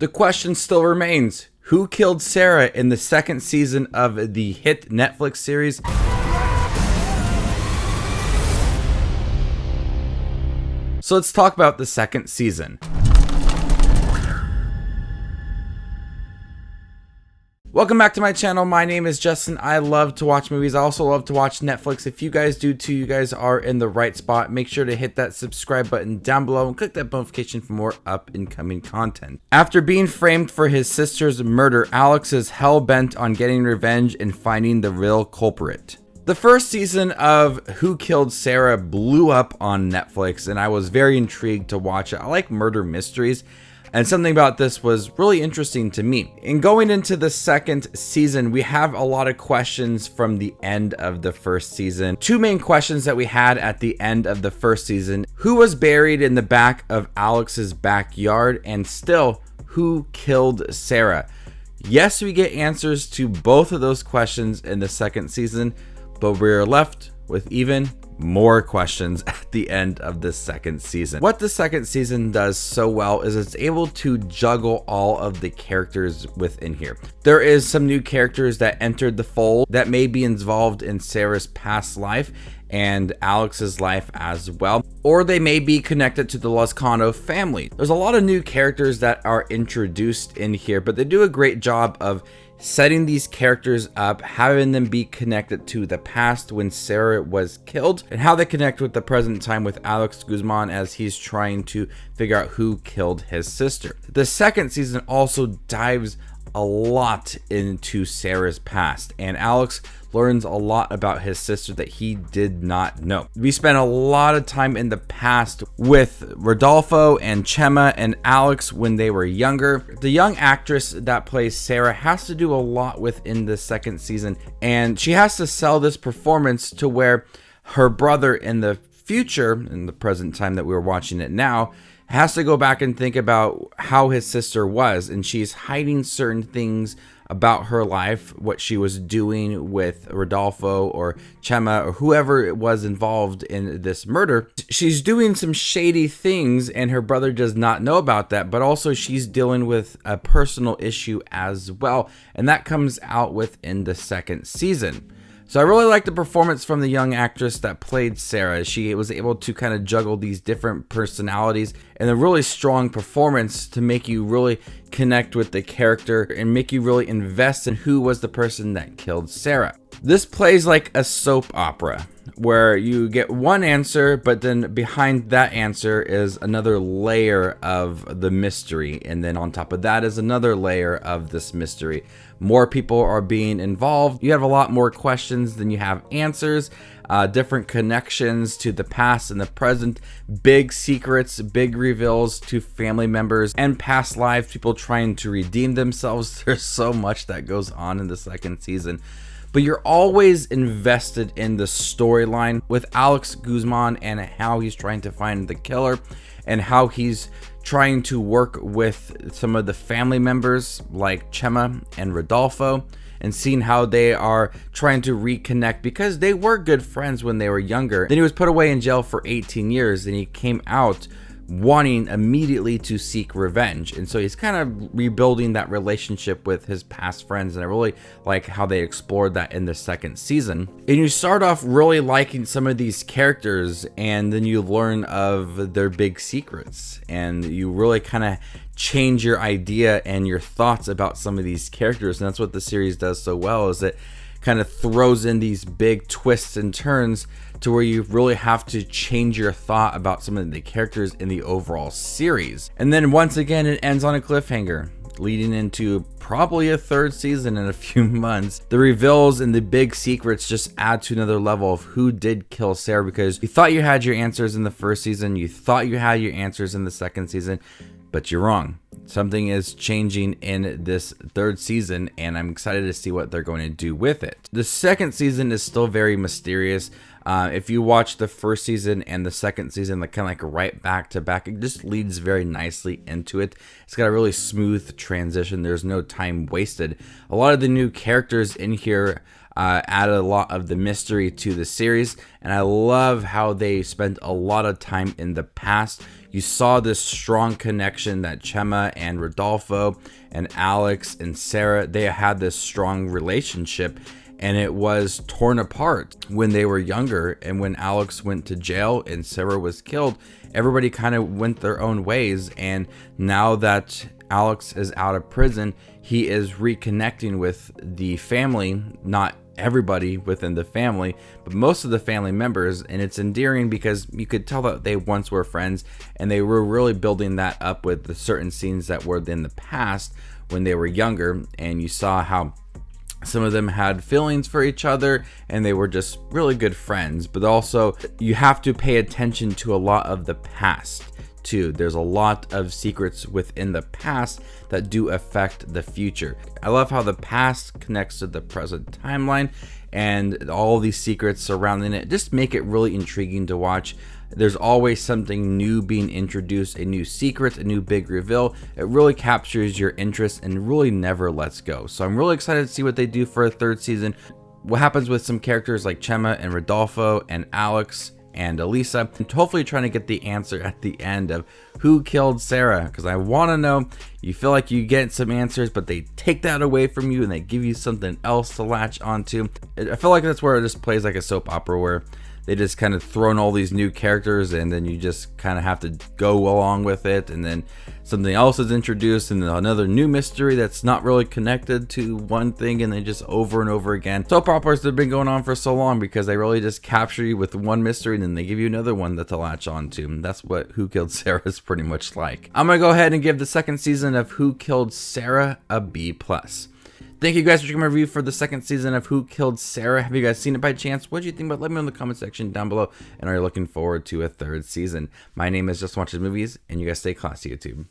The question still remains, who killed Sara in the second season of the hit Netflix series? So let's talk about the second season. Welcome back to my channel. My name is Justin. I love to watch movies. I also love to watch Netflix. If you guys do too, you guys are in the right spot. Make sure to hit that subscribe button down below and click that notification for more up and coming content. After being framed for his sister's murder, Alex is hell-bent on getting revenge and finding the real culprit. The first season of Who Killed Sara blew up on Netflix, and I was very intrigued to watch it. I like murder mysteries, and something about this was really interesting to me. In going into the second season, we have a lot of questions from the end of the first season. Two main questions that we had at the end of the first season: who was buried in the back of Alex's backyard? And still, who killed Sara? Yes, we get answers to both of those questions in the second season, but we're left with even more questions at the end of the second season. What the second season does so well is it's able to juggle all of the characters within here. There is some new characters that entered the fold that may be involved in Sara's past life and Alex's life as well, or they may be connected to the Lazcano family. There's a lot of new characters that are introduced in here, but they do a great job of setting these characters up, having them be connected to the past when Sara was killed, and how they connect with the present time with Alex Guzman as he's trying to figure out who killed his sister. The second season also dives a lot into Sara's past, and Alex learns a lot about his sister that he did not know. We spent a lot of time in the past with Rodolfo and Chema and Alex when they were younger. The young actress that plays Sara has to do a lot within the second season, and she has to sell this performance to where her brother in the future, in the present time that we were watching it now, has to go back and think about how his sister was, and she's hiding certain things about her life, what she was doing with Rodolfo or Chema or whoever it was involved in this murder. She's doing some shady things and her brother does not know about that, but also she's dealing with a personal issue as well, and that comes out within the second season. So I really like the performance from the young actress that played Sara. She was able to kind of juggle these different personalities and a really strong performance to make you really connect with the character and make you really invest in who was the person that killed Sara. This plays like a soap opera where you get one answer, but then behind that answer is another layer of the mystery, and then on top of that is another layer of this mystery. More people are being involved. You have a lot more questions than you have answers, different connections to the past and the present, big secrets, big reveals to family members and past lives, people trying to redeem themselves. There's so much that goes on in the second season, but you're always invested in the storyline with Alex Guzman and how he's trying to find the killer and how he's trying to work with some of the family members like Chema and Rodolfo, and seeing how they are trying to reconnect because they were good friends when they were younger. Then he was put away in jail for 18 years and he came out wanting immediately to seek revenge, and so he's kind of rebuilding that relationship with his past friends, and I really like how they explored that in the second season. And you start off really liking some of these characters, and then you learn of their big secrets, and you really kind of change your idea and your thoughts about some of these characters. And that's what the series does so well, is it kind of throws in these big twists and turns to where you really have to change your thought about some of the characters in the overall series. And then once again, it ends on a cliffhanger, leading into probably a third season in a few months. The reveals and the big secrets just add to another level of who did kill Sara, because you thought you had your answers in the first season, you thought you had your answers in the second season, but you're wrong. Something is changing in this third season, and I'm excited to see what they're going to do with it. The second season is still very mysterious. If you watch the first season and the second season, like kind of like right back to back, it just leads very nicely into it. It's got a really smooth transition. There's no time wasted. A lot of the new characters in here added a lot of the mystery to the series, and I love how they spent a lot of time in the past. You saw this strong connection that Chema and Rodolfo and Alex and Sarah, they had this strong relationship, and it was torn apart when they were younger. And when Alex went to jail and Sarah was killed, everybody kind of went their own ways. And now that Alex is out of prison, he is reconnecting with the family, not everybody within the family, but most of the family members. And it's endearing because you could tell that they once were friends, and they were really building that up with the certain scenes that were in the past when they were younger. And you saw how some of them had feelings for each other and they were just really good friends. But also you have to pay attention to a lot of the past too. There's a lot of secrets within the past that do affect the future. I love how the past connects to the present timeline, and all these secrets surrounding it just make it really intriguing to watch. There's always something new being introduced, a new secret, a new big reveal. It really captures your interest and really never lets go. So I'm really excited to see what they do for a third season. What happens with some characters like Chema and Rodolfo and Alex and Elisa, and hopefully trying to get the answer at the end of who killed Sara, because I want to know. You feel like you get some answers, but they take that away from you and they give you something else to latch onto. I feel like that's where it just plays like a soap opera, where they just kind of throw in all these new characters and then you just kind of have to go along with it, and then something else is introduced and then another new mystery that's not really connected to one thing, and then just over and over again. Soap operas have been going on for so long because they really just capture you with one mystery and then they give you another one to latch on to. And that's what Who Killed Sara is pretty much like. I'm gonna go ahead and give the second season of Who Killed Sara a B+. Thank you guys for checking my review for the second season of Who Killed Sara. Have you guys seen it by chance? What do you think about it? Let me know in the comment section down below. And are you looking forward to a third season? My name is Just Watches Movies, and you guys stay classy, YouTube.